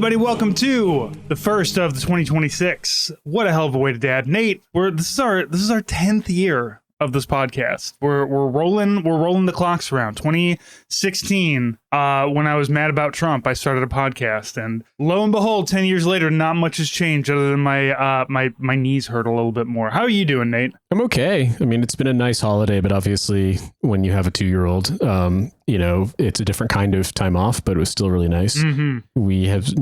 everybody. Welcome to the first of the 2026. What a hell of a way to dad. Nate, this is our 10th year of this podcast. We're rolling the clocks around. 2016, when I was mad about Trump, I started a podcast, and lo and behold, 10 years later, not much has changed other than my knees hurt a little bit more. How are you doing, Nate? I'm okay. I mean, it's been a nice holiday, but obviously when you have a 2-year-old, it's a different kind of time off, but it was still really nice. Mm-hmm. We have,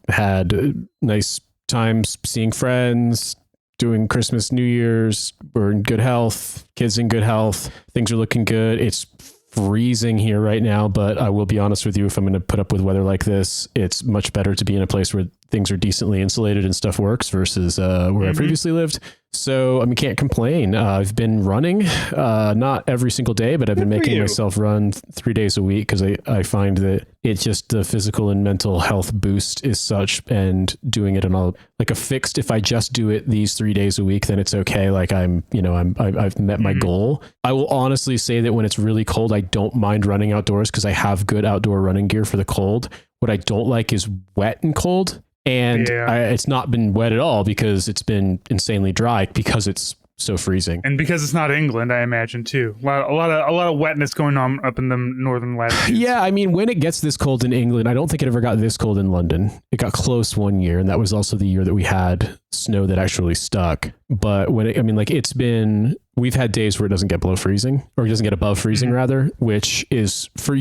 had nice times seeing friends, doing Christmas, New Year's. We're in good health, kids in good health. Things are looking good. It's freezing here right now, but I will be honest with you, if I'm going to put up with weather like this, it's much better to be in a place where things are decently insulated and stuff works versus where I previously lived. So, I mean, can't complain. I've been running, not every single day, but I've been making myself run 3 days a week because I find that it's just the physical and mental health boost is such, and doing it on a fixed, if I just do it these 3 days a week, then it's okay. Like I've met my goal. I will honestly say that when it's really cold, I don't mind running outdoors because I have good outdoor running gear for the cold. What I don't like is wet and cold. And it's not been wet at all because it's been insanely dry because it's so freezing. And because it's not England, I imagine too. A lot of wetness going on up in the northern latitudes. Yeah, I mean, when it gets this cold in England, I don't think it ever got this cold in London. It got close one year, and that was also the year that we had snow that actually stuck. But we've had days where it doesn't get below freezing, or it doesn't get above freezing rather, which is for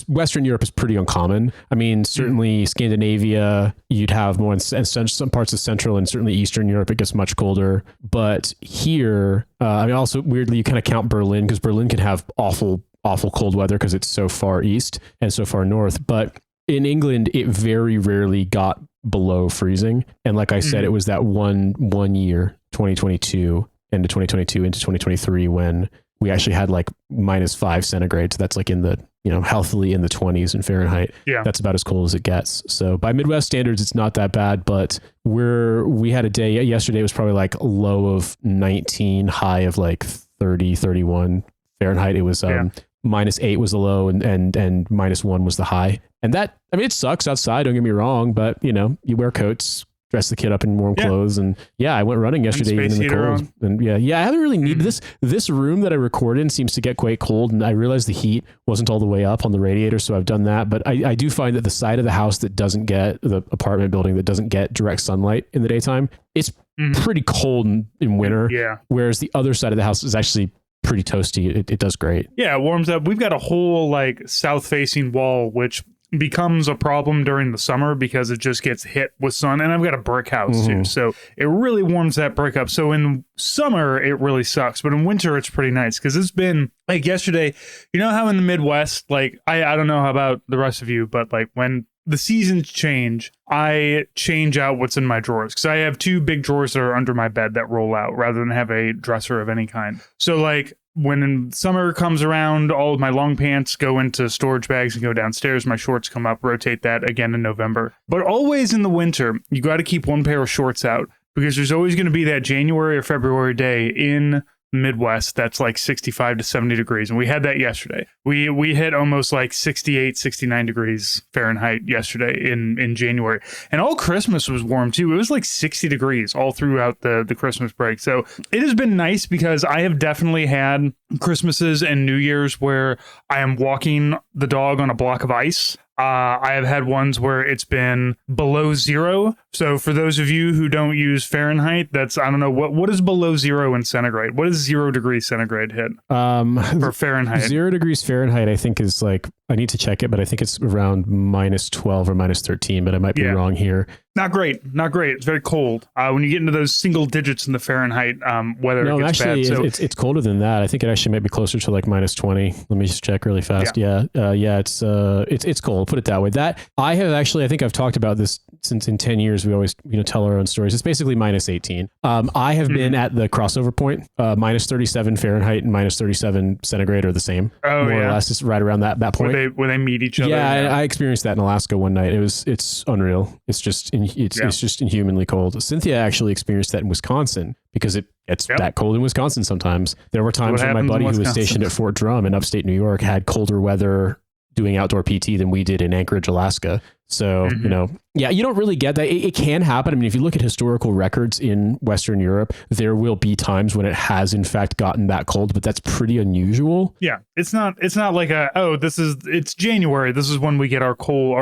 Western Europe is pretty uncommon. I mean, certainly Scandinavia, you'd have more, and some parts of Central and certainly Eastern Europe, it gets much colder. But here, also weirdly, you kind of count Berlin because Berlin can have awful cold weather because it's so far east and so far north. But in England, it very rarely got below freezing. And like I said, it was that one year, 2022, into 2022 into 2023, when we actually had like -5 centigrade. So that's like in the, healthily in the 20s in Fahrenheit. Yeah. That's about as cold as it gets. So by Midwest standards, it's not that bad, but we had a day yesterday, it was probably like low of 19, high of like 30, 31 Fahrenheit. It was, -8 was the low and -1 was the high. And that, I mean, it sucks outside, don't get me wrong, but you wear coats, dress the kid up in warm clothes. And I went running yesterday even in the cold. And I haven't really needed this room that I record in seems to get quite cold. And I realized the heat wasn't all the way up on the radiator. So I've done that. But I do find that the side of the house that doesn't get, the apartment building that doesn't get direct sunlight in the daytime, it's pretty cold in winter. Yeah. Whereas the other side of the house is actually pretty toasty. It does great. Yeah, it warms up. We've got a whole south facing wall, which becomes a problem during the summer because it just gets hit with sun. And I've got a brick house too, so it really warms that brick up. So in summer it really sucks, but in winter it's pretty nice because it's been like yesterday. You know how in the Midwest, I don't know how about the rest of you, but when the seasons change, I change out what's in my drawers because I have 2 big drawers that are under my bed that roll out rather than have a dresser of any kind. So when summer comes around, all of my long pants go into storage bags and go downstairs. My shorts come up, rotate that again in November. But always in the winter, you got to keep one pair of shorts out because there's always going to be that January or February day in Midwest that's 65 to 70 degrees, and we had that yesterday. We hit almost 68, 69 degrees Fahrenheit yesterday in January, and all Christmas was warm too. It was 60 degrees all throughout the Christmas break. So it has been nice because I have definitely had Christmases and New Year's where I am walking the dog on a block of ice. I have had ones where it's been below 0. So for those of you who don't use Fahrenheit, that's, I don't know, what is below 0 in centigrade? What is 0 degrees centigrade hit for Fahrenheit? 0 degrees Fahrenheit, I think is I need to check it, but I think it's around -12 or -13, but I might be wrong here. Not great. It's very cold. When you get into those single digits in the Fahrenheit weather, it gets actually, bad. So it's colder than that. I think it actually might be closer to -20. Let me just check really fast. It's cold. Put it that way. That I think I've talked about this since in 10 years. We always tell our own stories. It's basically -18. I have been at the crossover point. -37 Fahrenheit and -37 centigrade are the same. More or less, it's right around that point. Where they meet each other. Yeah, I experienced that in Alaska one night. It's unreal. It's just inhumanly cold. Cynthia actually experienced that in Wisconsin because it's that cold in Wisconsin sometimes. There were times when my buddy who was stationed at Fort Drum in upstate New York had colder weather doing outdoor PT than we did in Anchorage, Alaska. So, you know, yeah, you don't really get that. It can happen. I mean, if you look at historical records in Western Europe, there will be times when it has in fact gotten that cold, but that's pretty unusual. Yeah. It's not like it's January. This is when we get our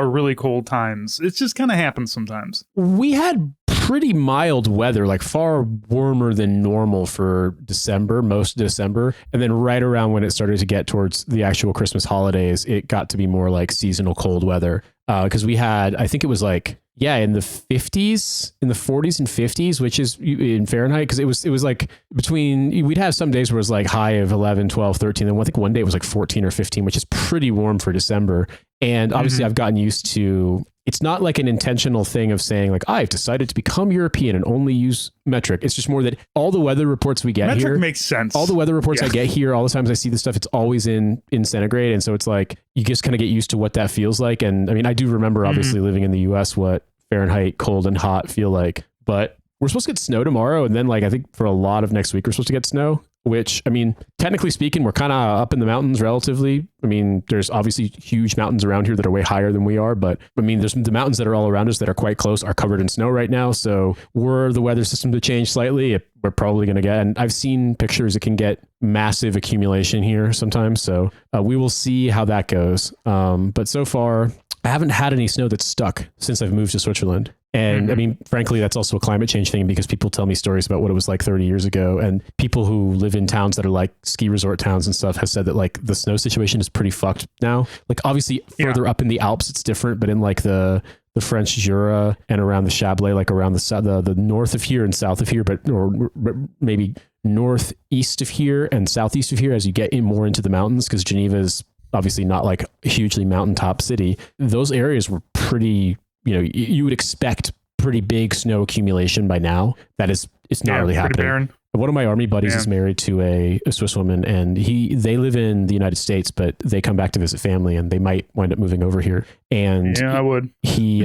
really cold times. It just kind of happens sometimes. We had pretty mild weather, like far warmer than normal for December, most of December. And then right around when it started to get towards the actual Christmas holidays, it got to be more like seasonal cold weather. Because we had, I think it was like, in the 50s, in the 40s and 50s, which is in Fahrenheit, because it was like we'd have some days where it was like high of 11, 12, 13. And I think one day it was like 14 or 15, which is pretty warm for December. And obviously I've gotten used to, it's not like an intentional thing of saying like, I've decided to become European and only use metric. It's just more that all the weather reports we get metric here makes sense. All the weather reports I get here, all the times I see this stuff, it's always in centigrade. And so it's like, you just kind of get used to what that feels like. And I mean, I do remember obviously living in the US, what Fahrenheit cold and hot feel like, but we're supposed to get snow tomorrow. And then like, I think for a lot of next week, we're supposed to get snow, which, I mean, technically speaking, we're kind of up in the mountains relatively. I mean, there's obviously huge mountains around here that are way higher than we are, but I mean, there's the mountains that are all around us that are quite close are covered in snow right now. So were the weather system to change slightly, we're probably going to get, and I've seen pictures, it can get massive accumulation here sometimes. So we will see how that goes. But so far, I haven't had any snow that's stuck since I've moved to Switzerland. And I mean, frankly, that's also a climate change thing because people tell me stories about what it was like 30 years ago. And people who live in towns that are like ski resort towns and stuff have said that like the snow situation is pretty fucked now. Like obviously further up in the Alps, it's different, but in like the French Jura and around the Chablais, like around the north of here and south of here, or maybe northeast of here and southeast of here as you get in more into the mountains, because Geneva is obviously not like a hugely mountaintop city. Those areas were pretty, you would expect pretty big snow accumulation by now. It's not really happening. Barren. One of my army buddies is married to a Swiss woman, and they live in the United States, but they come back to visit family, and they might wind up moving over here. And I would. He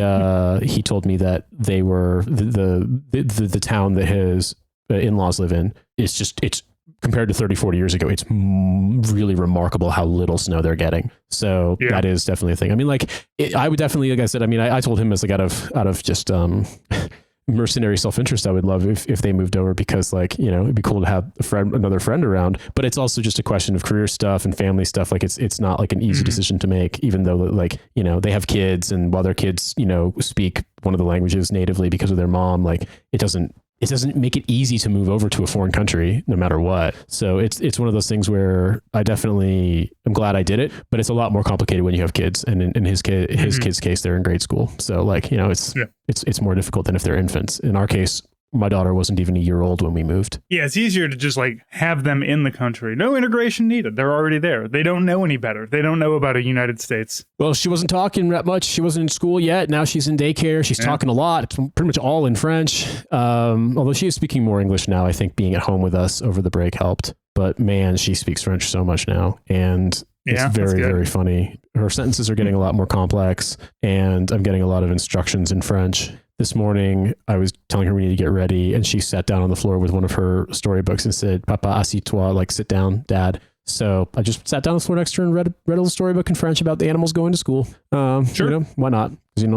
told me that they were the town that his in-laws live in. It's compared to 30, 40 years ago, it's really remarkable how little snow they're getting. So that is definitely a thing. I mean, like I would definitely, like I said, I mean, I told him as like out of just mercenary self-interest, I would love if they moved over, because like, it'd be cool to have another friend around, but it's also just a question of career stuff and family stuff. Like it's not like an easy decision to make, even though like, they have kids, and while their kids, speak one of the languages natively because of their mom, like it doesn't make it easy to move over to a foreign country no matter what. So it's one of those things where I'm glad I did it, but it's a lot more complicated when you have kids. And in his kid's case, they're in grade school. So like, it's more difficult than if they're infants. In our case, my daughter wasn't even a year old when we moved. Yeah, it's easier to just like have them in the country. No integration needed. They're already there. They don't know any better. They don't know about a United States. Well, she wasn't talking that much. She wasn't in school yet. Now she's in daycare. She's talking a lot. It's pretty much all in French. Although she is speaking more English now. I think being at home with us over the break helped. But man, she speaks French so much now. And it's very, very funny. Her sentences are getting a lot more complex, and I'm getting a lot of instructions in French. This morning, I was telling her we need to get ready, and she sat down on the floor with one of her storybooks and said, "Papa, assis-toi," like sit down, Dad. So I just sat down on the floor next to her and read a little storybook in French about the animals going to school. Sure. Why not? Because,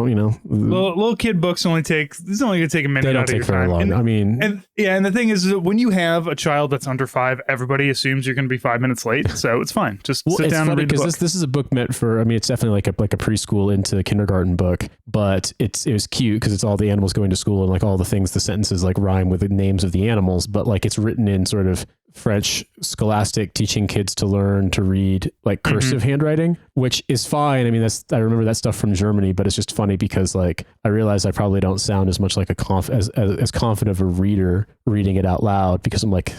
little kid books only going to take a minute. They don't take very long. And the thing is that when you have a child that's under 5, everybody assumes you're going to be 5 minutes late. So it's fine. Just sit down and read the book. Because this is a book meant for, it's definitely like a preschool into kindergarten book, but it was cute because it's all the animals going to school and like all the sentences like rhyme with the names of the animals, but like it's written in sort of French scholastic, teaching kids to learn to read like cursive handwriting, which is fine. I mean, I remember that stuff from Germany, but it's just funny because like I realize I probably don't sound as much like as confident of a reader reading it out loud, because I'm like,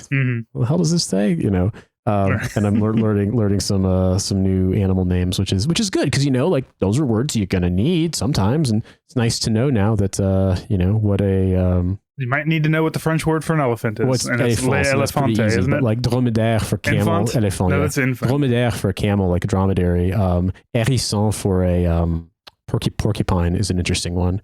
what the hell does this say? And I'm learning some new animal names, which is good because like those are words you're gonna need sometimes, and it's nice to know now that what a you might need to know what the French word for an elephant is. What's elephant, isn't it? Like dromadaire for camel, elephant. No, that's infant. Dromadaire for camel, like a dromedary. Hérisson for a porcupine is an interesting one.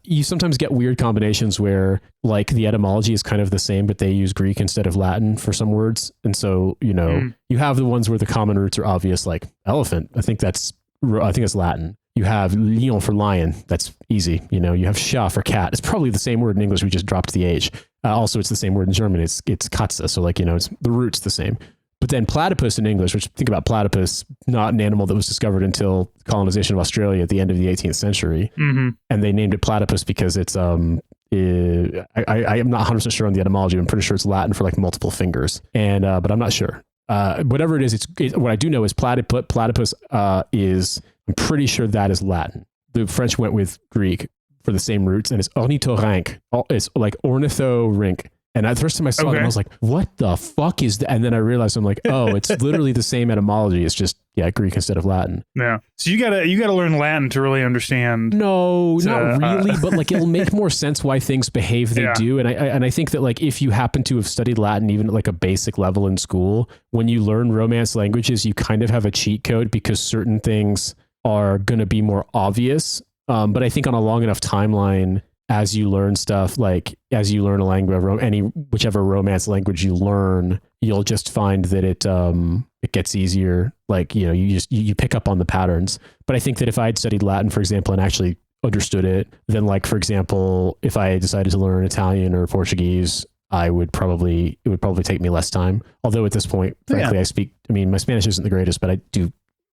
You sometimes get weird combinations where like the etymology is kind of the same, but they use Greek instead of Latin for some words. And so, you have the ones where the common roots are obvious, like elephant. I think that's I think it's Latin. You have lion for lion. That's easy. You know, you have chat for cat. It's probably the same word in English. We just dropped the H. Also, it's the same word in German. It's Katze. So like, you know, it's the root's the same. But then platypus in English, which think about platypus, not an animal that was discovered until colonization of Australia at the end of the 18th century. Mm-hmm. And they named it platypus because it's, I am not 100% sure on the etymology. I'm pretty sure it's Latin for like multiple fingers. And, but I'm not sure. Whatever it is, what I do know is platypus is, I'm pretty sure that is Latin. The French went with Greek for the same roots, and it's ornithorynque. It's like ornithorynque. And the first time I saw it, I was like, what the fuck is that? And then I realized, I'm like, oh, it's literally the same etymology. It's just, Greek instead of Latin. Yeah. So you gotta learn Latin to really understand. No, not really, but like it'll make more sense why things behave they do. And I think that like if you happen to have studied Latin even at like a basic level in school, when you learn Romance languages, you kind of have a cheat code because certain things are going to be more obvious. But I think on a long enough timeline, as you learn stuff, like as you learn a language, whichever Romance language you learn, you'll just find that it gets easier. Like, you know, you pick up on the patterns. But I think that if I had studied Latin, for example, and actually understood it, then like, for example, if I decided to learn Italian or Portuguese, it would probably take me less time. Although at this point, frankly, my Spanish isn't the greatest, but I do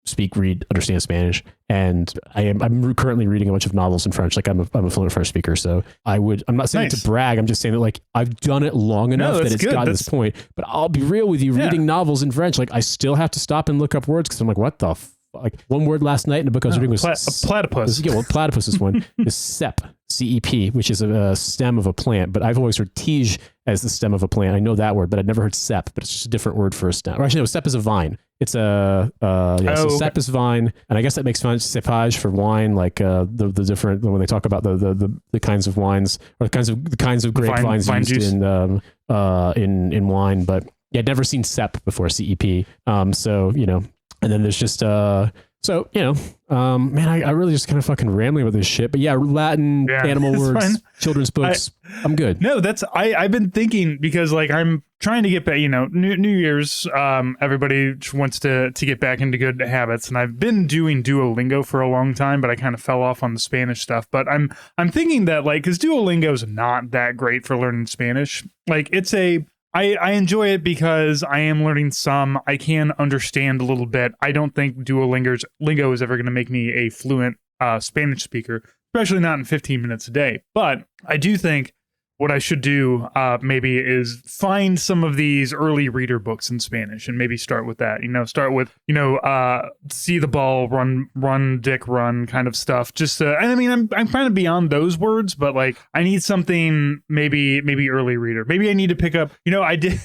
speak, read, understand Spanish, and I'm currently reading a bunch of novels in French. Like I'm a fluent French speaker, so I'm not saying it to brag. I'm just saying that like I've done it long enough that it's gotten this point. But I'll be real with you, reading novels in French, like I still have to stop and look up words because I'm like, what the like one word last night in a book I was reading was platypus. Platypus is one. Is cep, CEP, which is a stem of a plant, but I've always heard tige as the stem of a plant. I know that word, but I'd never heard cep, but it's just a different word for a stem. Or actually, no, cep is a vine. It's so cep is vine, and I guess that makes sense. Cepage for wine, like the different when they talk about the kinds of wines or the kinds of grapevines used in wine. But I'd never seen cep before, CEP. So you know. And then there's just, man, I really just kind of fucking rambling about this shit. But Latin, animal words, fine. Children's books, I'm good. No, I've been thinking because like I'm trying to get back, you know, New Year's, everybody wants to get back into good habits. And I've been doing Duolingo for a long time, but I kind of fell off on the Spanish stuff. But I'm thinking that like, because Duolingo is not that great for learning Spanish. Like I enjoy it because I am learning some. I can understand a little bit. I don't think Duolingo is ever going to make me a fluent Spanish speaker, especially not in 15 minutes a day. But I do think what I should do maybe is find some of these early reader books in Spanish and maybe start with that. You know, start with, see the ball, run, dick, run kind of stuff. Just and I mean, I'm kind of beyond those words, but like I need something maybe early reader. Maybe I need to pick up, I did.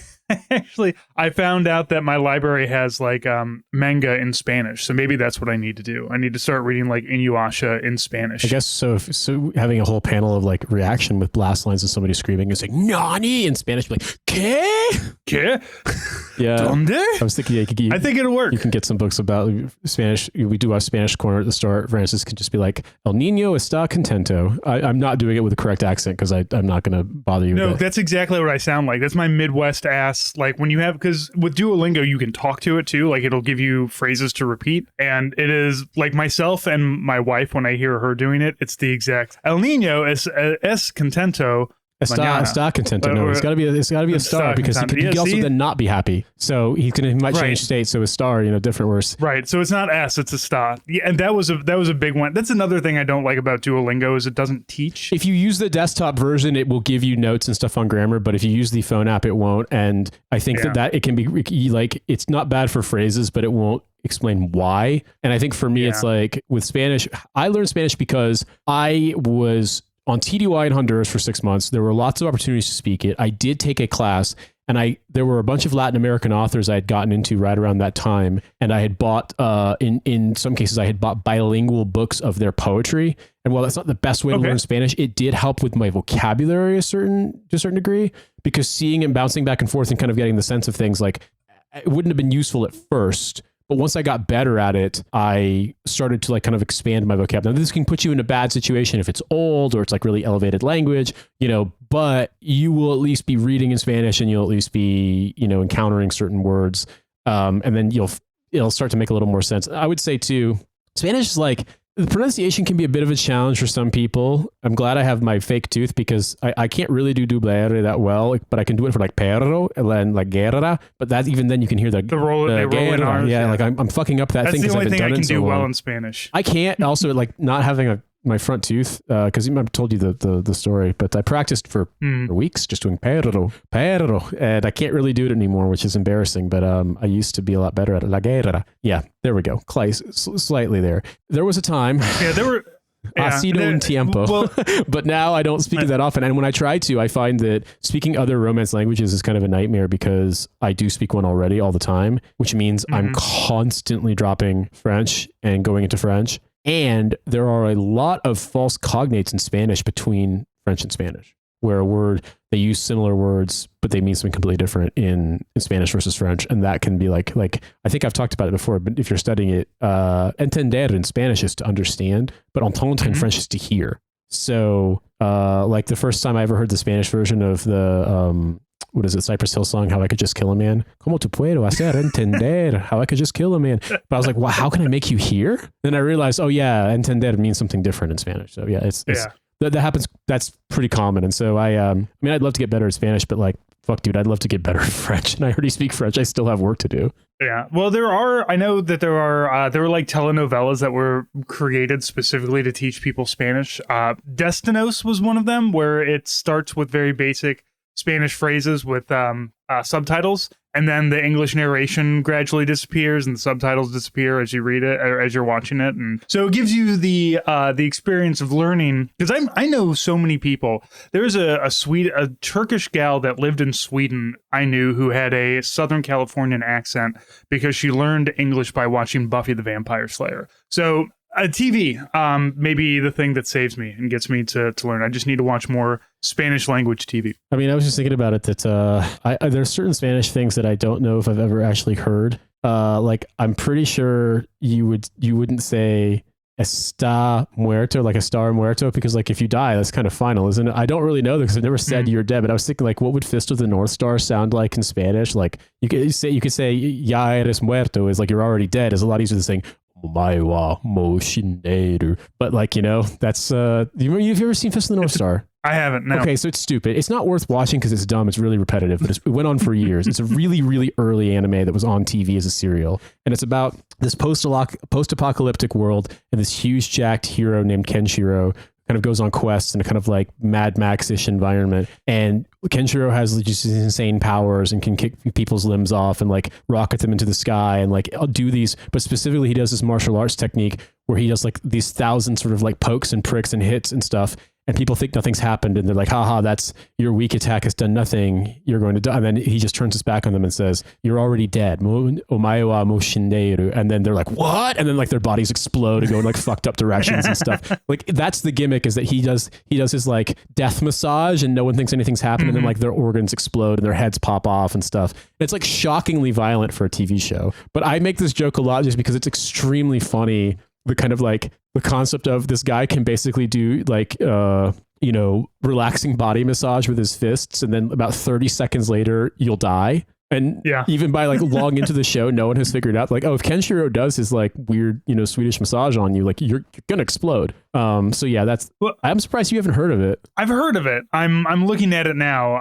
Actually, I found out that my library has like manga in Spanish, so maybe that's what I need to do. I need to start reading like Inuyasha in Spanish. I guess so. So having a whole panel of like reaction with blast lines of somebody screaming, it's like "Nani" in Spanish, like "¿Qué? ¿Qué? Yeah. ¿Dónde?" I was thinking, I think it'll work. You can get some books about Spanish. We do our Spanish corner at the start. Francis can just be like, "El niño está contento." I'm not doing it with the correct accent because I'm not going to bother you. No, that's exactly what I sound like. That's my Midwest ass. Like when you have, because with Duolingo you can talk to it too, like it'll give you phrases to repeat, and it is like myself and my wife, when I hear her doing it, it's the exact El Niño es contento. Está contento. No, it's got to be a star because he can also then not be happy. So he might change state. So a star, different words. Right. So it's not S, it's a star. Yeah, and that was a big one. That's another thing I don't like about Duolingo is it doesn't teach. If you use the desktop version, it will give you notes and stuff on grammar. But if you use the phone app, it won't. And I think that it can be like, it's not bad for phrases, but it won't explain why. And I think for me, it's like with Spanish, I learned Spanish because I was on TDY in Honduras for 6 months. There were lots of opportunities to speak it. I did take a class, and there were a bunch of Latin American authors I had gotten into right around that time. And I had bought, in some cases, I had bought bilingual books of their poetry. And while that's not the best way to learn Spanish, it did help with my vocabulary to a certain degree, because seeing and bouncing back and forth and kind of getting the sense of things, like it wouldn't have been useful at first. But once I got better at it, I started to like kind of expand my vocabulary. Now, this can put you in a bad situation if it's old or it's like really elevated language, but you will at least be reading in Spanish and you'll at least be, encountering certain words. And then it'll start to make a little more sense. I would say too, Spanish is like, the pronunciation can be a bit of a challenge for some people. I'm glad I have my fake tooth because I can't really do doblere that well, but I can do it for like perro and then like guerra. But that even then you can hear the roll in R's. Yeah, like I'm fucking up that That's thing the because I've only been thing I done can it so do well long. in Spanish. I can't also like not having my front tooth because I've told you the story, but I practiced for weeks just doing perro, and I can't really do it anymore, which is embarrassing. But I used to be a lot better at it. La guerra. Yeah, there we go. Slightly there. There was a time. Yeah, there were. Ha sido un tiempo. Well, but now I don't speak it that often. And when I try to, I find that speaking other Romance languages is kind of a nightmare because I do speak one already all the time, which means I'm constantly dropping French and going into French. And there are a lot of false cognates in Spanish between French and Spanish, where a word, they use similar words, but they mean something completely different in Spanish versus French. And that can be like, I think I've talked about it before, but if you're studying it, entender in Spanish is to understand, but entendre in French is to hear. So like the first time I ever heard the Spanish version of the, what is it, Cypress Hill song, How I Could Just Kill a Man? Como te puedo hacer entender? How I Could Just Kill a Man. But I was like, well, how can I make you hear? Then I realized, oh yeah, entender means something different in Spanish. So yeah, that happens. That's pretty common. And so I mean, I'd love to get better at Spanish, but like, fuck dude, I'd love to get better at French. And I already speak French. I still have work to do. Yeah. Well, I know that there were like telenovelas that were created specifically to teach people Spanish. Destinos was one of them, where it starts with very basic Spanish phrases with subtitles, and then the English narration gradually disappears and the subtitles disappear as you read it or as you're watching it. And so it gives you the experience of learning, because I know so many people. There's a Turkish gal that lived in Sweden I knew who had a Southern Californian accent because she learned English by watching Buffy the Vampire Slayer. So TV may be the thing that saves me and gets me to learn. I just need to watch more Spanish language TV. I mean, I was just thinking about it that there's certain Spanish things that I don't know if I've ever actually heard. Like I'm pretty sure you wouldn't say está muerto, like está muerto, because like if you die, that's kind of final, isn't it? I don't really know because I've never said you're dead, but I was thinking like, what would Fist of the North Star sound like in Spanish? Like you could say ya eres muerto is like you're already dead. It's a lot easier than saying but like, you know, that's have you ever seen Fist of the North Star? I haven't. No. Okay, so it's stupid. It's not worth watching because it's dumb. It's really repetitive, but it went on for years. It's a really, really early anime that was on TV as a serial, and it's about this post-apocalyptic world and this huge jacked hero named Kenshiro kind of goes on quests in a kind of like Mad Max-ish environment. And Kenshiro has just these insane powers and can kick people's limbs off and like rocket them into the sky and like do these. But specifically, he does this martial arts technique where he does like these 1,000 sort of like pokes and pricks and hits and stuff. And people think nothing's happened, and they're like, haha, that's your weak attack has done nothing. You're going to die. And then he just turns his back on them and says, you're already dead. Omae wa mo shinderu. And then they're like, what? And then like their bodies explode and go in like fucked up directions and stuff. Like that's the gimmick, is that he does his like death massage and no one thinks anything's happened. And then like their organs explode and their heads pop off and stuff. It's like shockingly violent for a TV show. But I make this joke a lot just because it's extremely funny. The kind of like the concept of this guy can basically do like, relaxing body massage with his fists. And then about 30 seconds later, you'll die. And even by like long into the show, no one has figured out like, oh, if Kenshiro does his like weird, Swedish massage on you, like you're going to explode. So yeah, I'm surprised you haven't heard of it. I've heard of it. I'm looking at it now.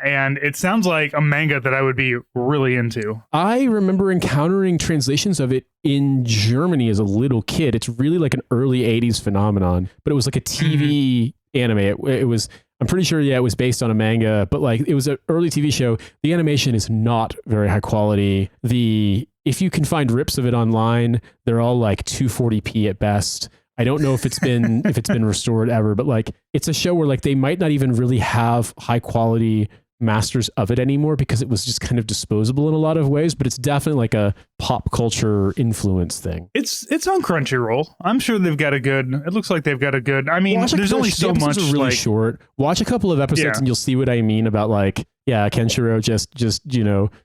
And it sounds like a manga that I would be really into. I remember encountering translations of it in Germany as a little kid. It's really like an early 80s phenomenon, but it was like a TV anime. It was, I'm pretty sure, it was based on a manga, but like it was an early TV show. The animation is not very high quality. If you can find rips of it online, they're all like 240p at best. I don't know if it's been restored ever, but like it's a show where like they might not even really have high quality masters of it anymore because it was just kind of disposable in a lot of ways, but it's definitely like a pop culture influence thing. It's on Crunchyroll. I'm sure they've got it looks like they've got a good, I mean, there's only so much. Are really short. Watch a couple of episodes and you'll see what I mean about like, Kenshiro just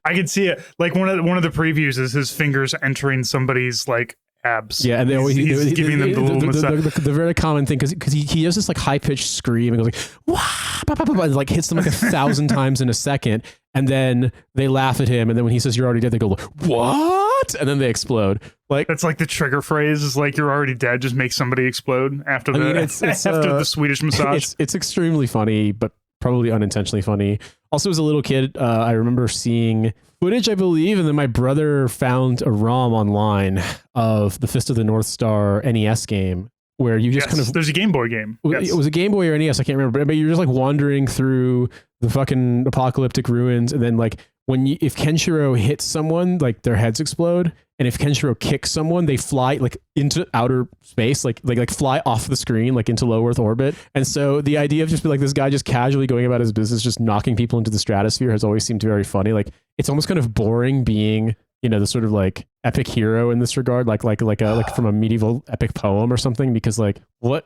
I could see it. Like one of the previews is his fingers entering somebody's like abs. Yeah, and they always he's giving them the very common thing because he does this like high pitched scream and goes like wah, and like hits them like 1,000 times in a second, and then they laugh at him, and then when he says you're already dead, they go what? what? And then they explode. Like that's like the trigger phrase is like, you're already dead. Just make somebody explode after after the Swedish massage. It's extremely funny, but probably unintentionally funny. Also, as a little kid, I remember seeing footage, I believe, and then my brother found a ROM online of the Fist of the North Star NES game, where you just kind of... There's a Game Boy game. It was a Game Boy or NES, I can't remember, but you're just like wandering through the fucking apocalyptic ruins, and then like if Kenshiro hits someone, like their heads explode, and if Kenshiro kicks someone, they fly like into outer space, like fly off the screen, like into low Earth orbit. And so the idea of just be like this guy just casually going about his business, just knocking people into the stratosphere, has always seemed very funny. Like it's almost kind of boring being, you know, the sort of like epic hero in this regard, like from a medieval epic poem or something, because like what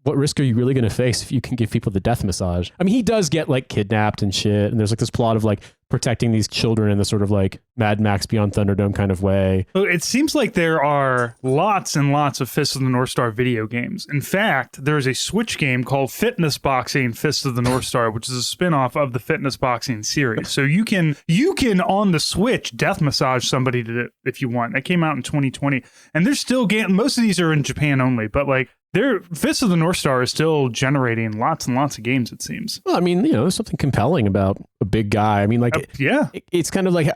risk are you really going to face if you can give people the death massage? I mean, he does get like kidnapped and shit, and there's like this plot of like protecting these children in the sort of like Mad Max Beyond Thunderdome kind of way. Well, it seems like there are lots and lots of Fist of the North Star video games. In fact, there's a Switch game called Fitness Boxing Fist of the North Star, which is a spin-off of the Fitness Boxing series. So you can on the Switch death massage somebody if you want. That came out in 2020, and there's still most of these are in Japan only, but like Fist of the North Star is still generating lots and lots of games, it seems. Well, I mean, you know, there's something compelling about a big guy. I mean, like, it's kind of like,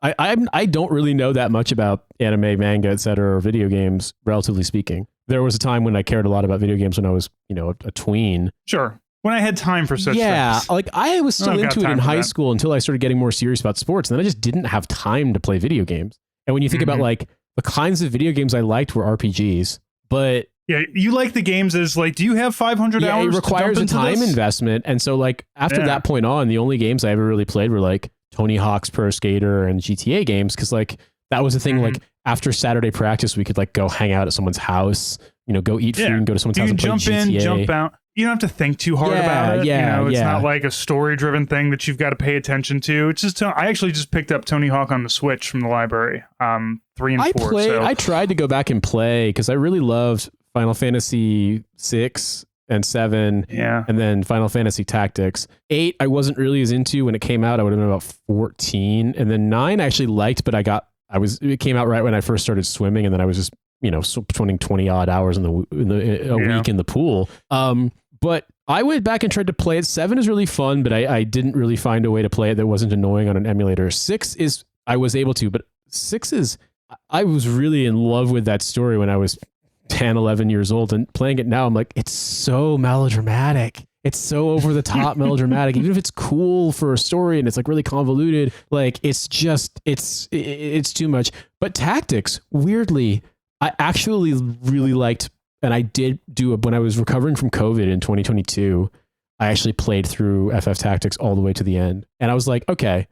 I don't really know that much about anime, manga, etc., or video games, relatively speaking. There was a time when I cared a lot about video games when I was, you know, a tween. Sure. When I had time for such things. Like I was still into it in high school until I started getting more serious about sports. And then I just didn't have time to play video games. And when you think about like the kinds of video games I liked were RPGs, but... Yeah, you like the games as like, do you have 500 hours? It requires a time investment. And so like after that point on, the only games I ever really played were like Tony Hawk's Pro Skater and GTA games. Cause like that was the thing, like after Saturday practice, we could like go hang out at someone's house, you know, go eat food and go to someone's house and play GTA. Jump in, jump out. You don't have to think too hard about it. You know, it's not like a story-driven thing that you've got to pay attention to. It's just I actually just picked up Tony Hawk on the Switch from the library, 3 and 4. I tried to go back and play because I really loved Final Fantasy 6 and 7, and then Final Fantasy Tactics. 8 I wasn't really as into when it came out. I would have been about 14, and then 9 I actually liked, but it came out right when I first started swimming, and then I was just, you know, spending 20 odd hours in a week in the pool. But I went back and tried to play it. 7 is really fun, but I didn't really find a way to play it that wasn't annoying on an emulator. 6 is I was able to, but 6 is I was really in love with that story when I was 10, 11 years old, and playing it now, I'm like, it's so melodramatic. It's so over the top melodramatic. Even if it's cool for a story and it's like really convoluted, like it's just, it's too much. But Tactics, weirdly, I actually really liked, and I did do it when I was recovering from COVID in 2022. I actually played through FF Tactics all the way to the end. And I was like, okay,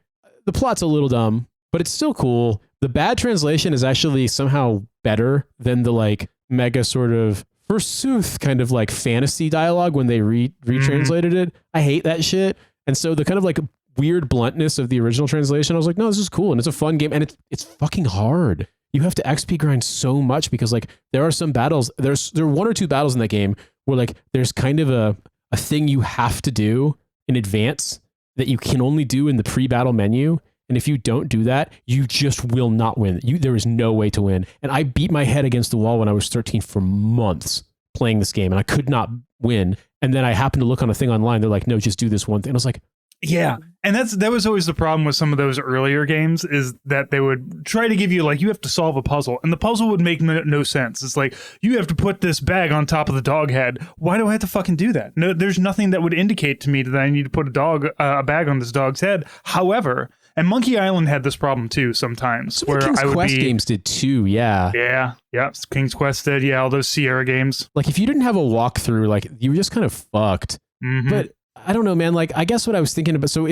the plot's a little dumb, but it's still cool. The bad translation is actually somehow better than the like mega sort of forsooth kind of like fantasy dialogue when they retranslated it. I hate that shit. And so the kind of like weird bluntness of the original translation, I was like, no, this is cool. And it's a fun game. And it's fucking hard. You have to XP grind so much because like there are some battles, there are 1 or 2 battles in that game where like there's kind of a thing you have to do in advance that you can only do in the pre-battle menu. And if you don't do that, you just will not win. There is no way to win. And I beat my head against the wall when I was 13 for months playing this game, and I could not win. And then I happened to look on a thing online. They're like, no, just do this one thing. And I was like, yeah. And that was always the problem with some of those earlier games, is that they would try to give you like, you have to solve a puzzle, and the puzzle would make no sense. It's like, you have to put this bag on top of the dog head. Why do I have to fucking do that? No, there's nothing that would indicate to me that I need to put a bag on this dog's head. However, and Monkey Island had this problem too sometimes. Where King's Quest games did too, yeah. Yeah, King's Quest did, all those Sierra games. Like if you didn't have a walkthrough, like you were just kind of fucked. But I don't know, man. Like I guess what I was thinking about, so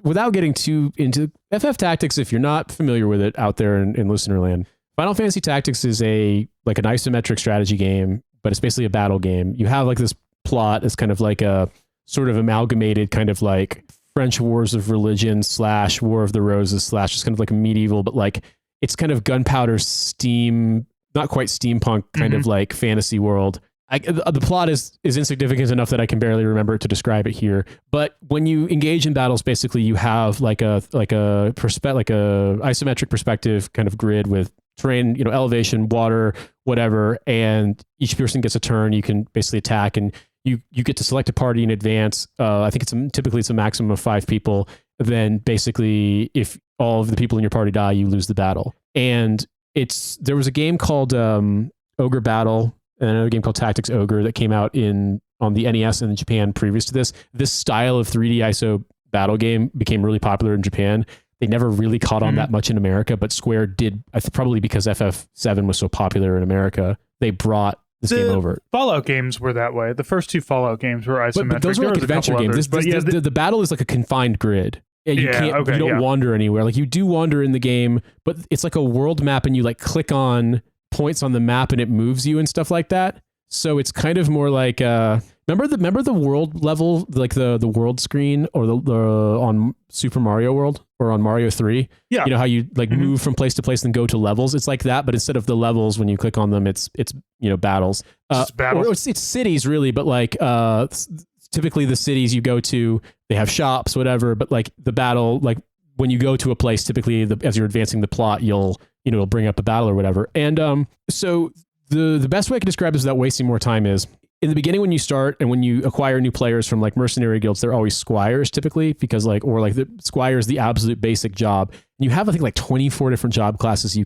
without getting too into FF Tactics, if you're not familiar with it out there in listener land, Final Fantasy Tactics is an isometric strategy game, but it's basically a battle game. You have like this plot. It's kind of like a sort of amalgamated kind of like French Wars of Religion / War of the Roses / just kind of like medieval, but like it's kind of gunpowder steam, not quite steampunk kind of like fantasy world. The plot is insignificant enough that I can barely remember it to describe it here. But when you engage in battles, basically you have like a isometric perspective kind of grid with terrain, elevation, water, whatever, and each person gets a turn. You can basically attack, and you get to select a party in advance. I think typically it's a maximum of 5 people. Then basically, if all of the people in your party die, you lose the battle. And there was a game called Ogre Battle, and another game called Tactics Ogre that came out on the NES in Japan previous to this. This style of 3D ISO battle game became really popular in Japan. They never really caught on that much in America, but Square did, probably because FF7 was so popular in America, they brought this game over. Fallout games were that way. The first 2 Fallout games were isometric. But those were like adventure games. The battle is like a confined grid. And you don't wander anywhere. Like you do wander in the game, but it's like a world map, and you like click on points on the map and it moves you and stuff like that. So it's kind of more like remember the world level, like the world screen, or the on Super Mario World or on Mario 3. Yeah. You know how you like move from place to place and go to levels? It's like that, but instead of the levels, when you click on them, it's battles. Or it's cities really, but like typically the cities you go to, they have shops, whatever, but like the battle, like when you go to a place, typically as you're advancing the plot, it'll bring up a battle or whatever. And so the best way I can describe this without wasting more time is, in the beginning when you start and when you acquire new players from like mercenary guilds, they're always squires typically, because the squire is the absolute basic job. And you have, I think, like 24 different job classes you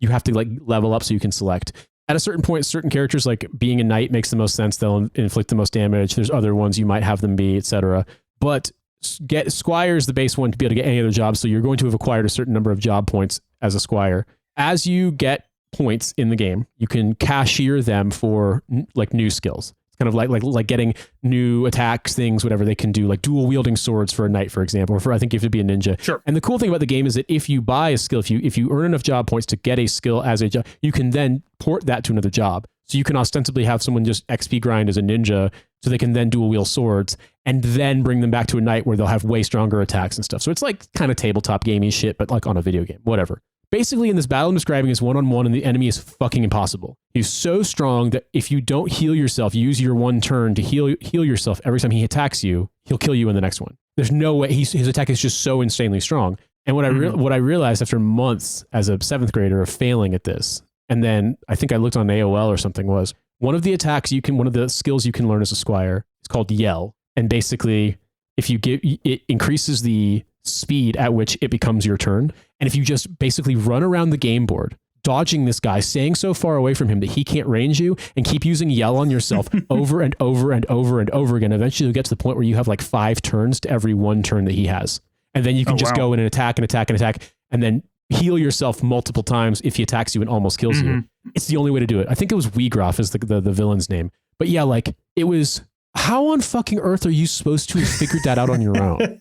have to like level up so you can select. At a certain point, certain characters, like being a knight, makes the most sense. They'll inflict the most damage. There's other ones you might have them be, etc. But squire is the base one to be able to get any other jobs. So you're going to have acquired a certain number of job points as a squire. As you get points in the game, you can cashier them for like new skills. It's kind of like getting new attacks, things, whatever they can do, like dual wielding swords for a knight, for example, or for, I think you have to be a ninja. Sure. And the cool thing about the game is that if you buy a skill, if you earn enough job points to get a skill as a job, you can then port that to another job. So you can ostensibly have someone just XP grind as a ninja, so they can then dual wield swords, and then bring them back to a knight where they'll have way stronger attacks and stuff. So it's like kind of tabletop gamey shit, but like on a video game, whatever. Basically, in this battle I'm describing is one-on-one, and the enemy is fucking impossible. He's so strong that if you don't heal yourself, use your one turn to heal yourself every time he attacks you, he'll kill you in the next one. There's no way. His attack is just so insanely strong. And what I realized after months as a 7th grader of failing at this, and then I think I looked on AOL or something, was one of the skills you can learn as a squire is called Yell. And basically, it increases the speed at which it becomes your turn. And if you just basically run around the game board, dodging this guy, staying so far away from him that he can't range you, and keep using Yell on yourself over and over and over and over again, eventually you'll get to the point where you have like 5 turns to every 1 turn that he has. And then you can go in and attack and attack and attack, and then heal yourself multiple times if he attacks you and almost kills you. It's the only way to do it. I think it was Weegroff is the villain's name. But yeah, like it was, how on fucking earth are you supposed to have figured that out on your own?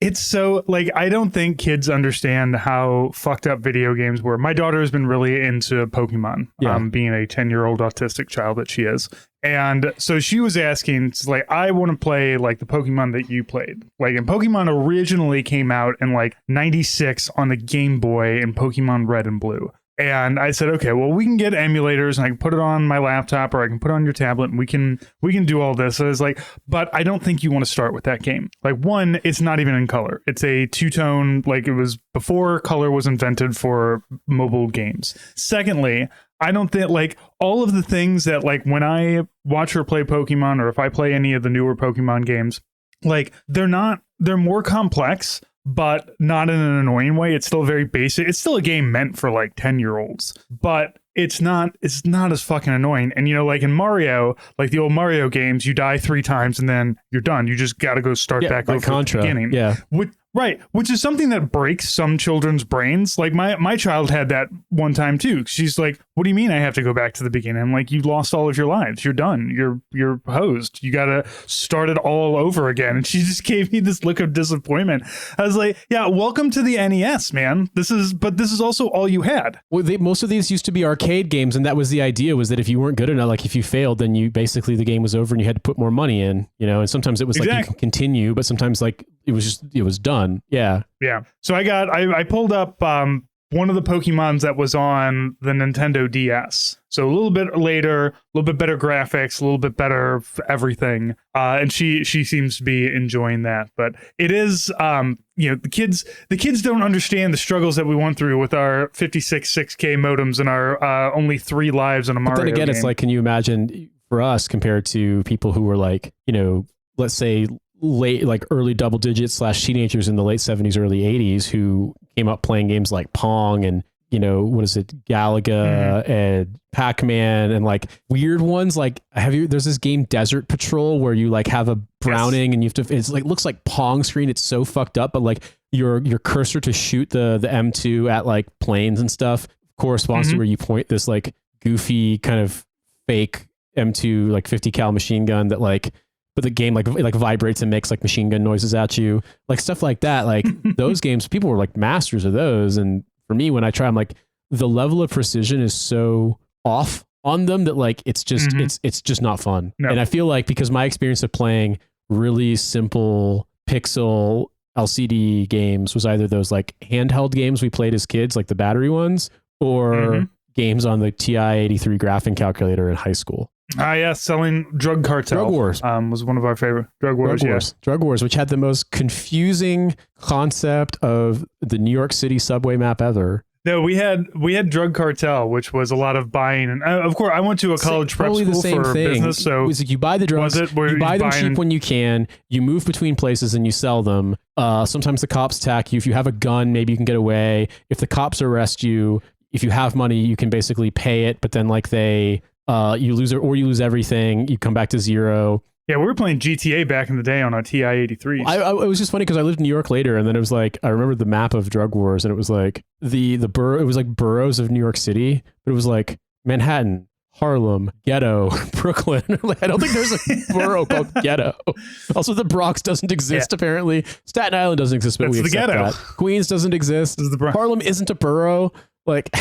It's so, like, I don't think kids understand how fucked up video games were. My daughter has been really into Pokemon, being a 10-year-old autistic child that she is. And so she was asking, it's like, I want to play like the Pokemon that you played. Like, and Pokemon originally came out in like 96 on the Game Boy and Pokemon Red and Blue. And I said, okay, well, we can get emulators and I can put it on my laptop, or I can put it on your tablet, and we can do all this. So it's like, but I don't think you want to start with that game. Like, one, it's not even in color. It's a 2-tone, like it was before color was invented for mobile games. Secondly, I don't think, like, all of the things that, like, when I watch her play Pokemon, or if I play any of the newer Pokemon games, like, they're more complex, but not in an annoying way. It's still very basic. It's still a game meant for like 10-year-olds, but it's not as fucking annoying. And, like in Mario, like the old Mario games, you die 3 times and then you're done. You just got to go start back over at the beginning. Yeah. Right, which is something that breaks some children's brains. Like my child had that one time too. She's like, "What do you mean I have to go back to the beginning?" I'm like, "You lost all of your lives. You're done. You're hosed. You got to start it all over again." And she just gave me this look of disappointment. I was like, "Yeah, welcome to the NES, man. This is also all you had." Well, most of these used to be arcade games, and that was the idea, was that if you weren't good enough, like if you failed, then you basically the game was over and you had to put more money in, and sometimes it was like you can continue, but sometimes like it was done. Yeah. So I pulled up one of the Pokemons that was on the Nintendo DS. So a little bit later, a little bit better graphics, a little bit better everything. And she seems to be enjoying that. But it is, the kids don't understand the struggles that we went through with our 56 6K modems and our only 3 lives in a Mario But then again, game. it's like, can you imagine for us compared to people who were like, let's say late, like early double digits / teenagers in the late 70s, early 80s who came up playing games like Pong and, what is it? Galaga and Pac-Man and like weird ones. Like, there's this game Desert Patrol where you like have a Browning and you have to, it's like, looks like Pong screen. It's so fucked up, but like your cursor to shoot the M2 at like planes and stuff corresponds to where you point this like goofy kind of fake M2 like 50 cal machine gun that like, but the game like vibrates and makes like machine gun noises at you, like stuff like that. Like those games, people were like masters of those. And for me, when I try, I'm like, the level of precision is so off on them that like it's just it's just not fun. No. And I feel like because my experience of playing really simple pixel LCD games was either those like handheld games we played as kids, like the battery ones, or games on the TI-83 graphing calculator in high school. Selling Drug Cartel. Drug Wars was one of our favorite. Drug Wars, which had the most confusing concept of the New York City subway map ever. No, we had Drug Cartel, which was a lot of buying, and of course, I went to a college prep school for business. So it was like you buy the drugs, you buy them cheap when you can. You move between places and you sell them. Sometimes the cops attack you. If you have a gun, maybe you can get away. If the cops arrest you, if you have money, you can basically pay it. But then like you lose it or you lose everything. You come back to zero. Yeah, we were playing GTA back in the day on our TI-83s. It was just funny because I lived in New York later, and then it was like I remember the map of Drug Wars, and it was like the borough. It was like boroughs of New York City, but it was like Manhattan, Harlem, Ghetto, Brooklyn. Like, I don't think there's a borough called Ghetto. Also, the Bronx doesn't exist apparently. Staten Island doesn't exist, but we accept that. Queens doesn't exist. Harlem isn't a borough. Like.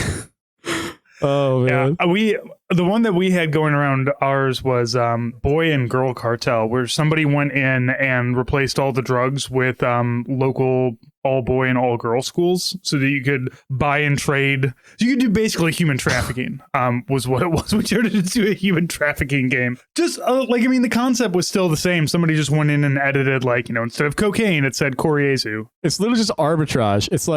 Oh man. Yeah, the one that we had going around ours was Boy and Girl Cartel, where somebody went in and replaced all the drugs with local all boy and all girl schools so that you could buy and trade. So you could do basically human trafficking, was what it was. We turned it into a human trafficking game. Just the concept was still the same. Somebody just went in and edited, instead of cocaine, it said Koriezu. It's literally just arbitrage. It's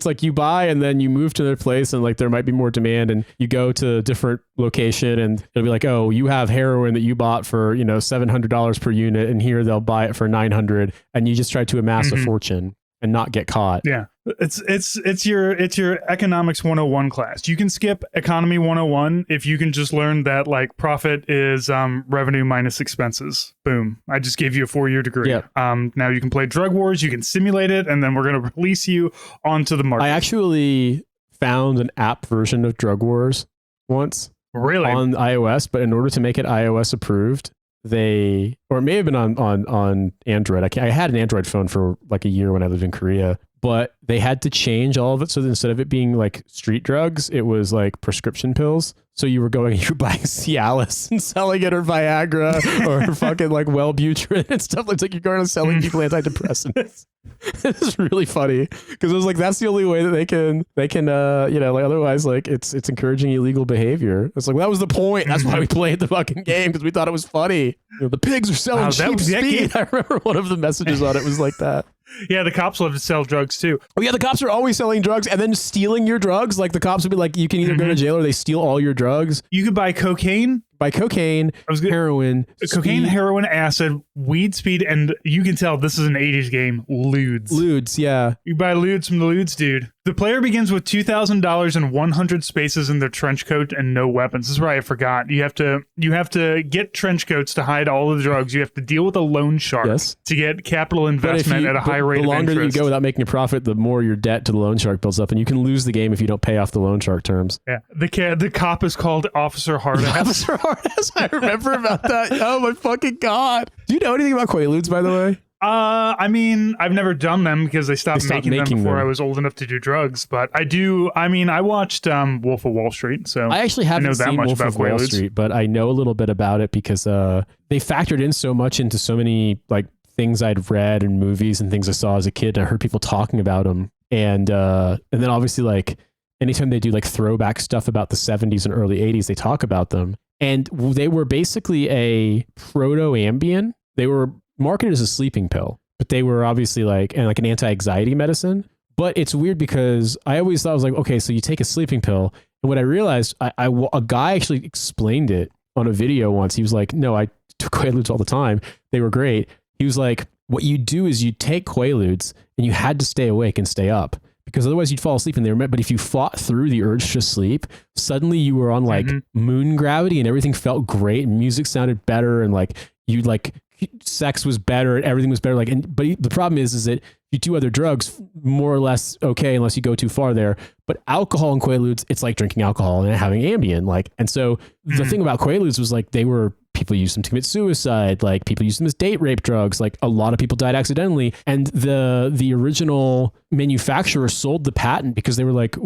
like you buy and then you move to their place and like there might be more demand and you go to a different location and it'll be like, oh, you have heroin that you bought for, $700 per unit and here they'll buy it for $900 and you just try to amass a fortune and not get caught. Yeah. It's your economics 101 class. You can skip economy 101 if you can just learn that like profit is revenue minus expenses. Boom. I just gave you a 4-year degree. Yeah. Now you can play Drug Wars, you can simulate it, and then we're going to release you onto the market. I actually found an app version of Drug Wars once. Really? On iOS, but in order to make it iOS approved, or it may have been on Android. I had an Android phone for like a year when I lived in Korea, but they had to change all of it. So that instead of it being like street drugs, it was like prescription pills. So you were buying Cialis and selling it, or Viagra, or fucking like Wellbutrin and stuff. It's like you're going to selling people antidepressants. It's really funny because it was like that's the only way that they can like otherwise like it's encouraging illegal behavior. It's like that was the point. That's why we played the fucking game, because we thought it was funny. The pigs are selling cheap speed. I remember one of the messages on it was like that. Yeah, the cops love to sell drugs too. Oh yeah, the cops are always selling drugs and then stealing your drugs. Like the cops would be like, you can either go to jail or they steal all your drugs. You could buy cocaine. Heroin, cocaine, heroin, acid, weed, speed, and you can tell this is an 80s game. Ludes, yeah. You buy ludes from the ludes, dude. The player begins with $2,000 and 100 spaces in their trench coat and no weapons. This is right, I forgot. You have to get trench coats to hide all of the drugs. You have to deal with a loan shark to get capital investment at a high rate of interest. The longer that you go without making a profit, the more your debt to the loan shark builds up, and you can lose the game if you don't pay off the loan shark terms. Yeah, the cop is called Officer Hardass. I remember about that. Oh my fucking god! Do you know anything about Quaaludes, by the way? I mean, I've never done them because they stopped making them before I was old enough to do drugs. But I do. I mean, I watched Wolf of Wall Street, so I actually haven't seen Wolf of Wall Street, but I know a little bit about it because they factored in so much into so many like things I'd read and movies and things I saw as a kid. And I heard people talking about them, and then obviously like anytime they do like throwback stuff about the 70s and early 80s, they talk about them. And they were basically a proto-Ambien. They were marketed as a sleeping pill, but they were obviously like an anti-anxiety medicine. But it's weird because I always thought, I was like, okay, so you take a sleeping pill. And what I realized, a guy actually explained it on a video once. He was like, no, I took Quaaludes all the time. They were great. He was like, what you do is you take Quaaludes and you had to stay awake and stay up, because otherwise you'd fall asleep and they were meant. But if you fought through the urge to sleep, suddenly you were on like moon gravity and everything felt great and music sounded better and like you like sex was better and everything was better. Like, but the problem is that you do other drugs more or less okay unless you go too far there. But alcohol and Quaaludes, it's like drinking alcohol and having Ambien. Like, and so the thing about Quaaludes was like people used them to commit suicide. Like people used them as date rape drugs. Like a lot of people died accidentally. And the original manufacturer sold the patent because they were like,